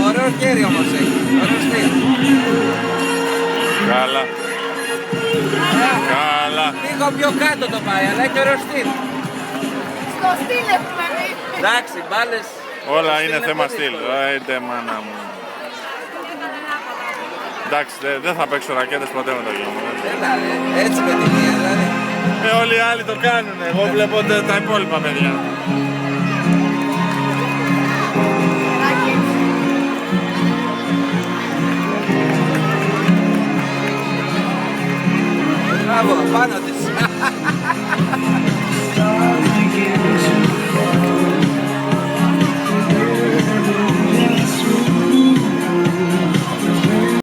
Ωραίο χέρι όμως έχει, ωραίο στυλ. Καλά. Καλά. Λίγο πιο κάτω το πάει, αλλά έχει ωραίο στυλ. Στο στυλ έχουμε μείνει. Εντάξει, μπάλες. Όλα είναι θέμα στυλ. Άιντε μάνα μου. Εντάξει, δεν θα παίξω ρακέτες ποτέ με το γιο μου. Έτσι με τη μία, δηλαδή. Όλοι οι άλλοι το κάνουν. Εγώ βλέπω τα υπόλοιπα παιδιά. Μπράβο, πάνω της.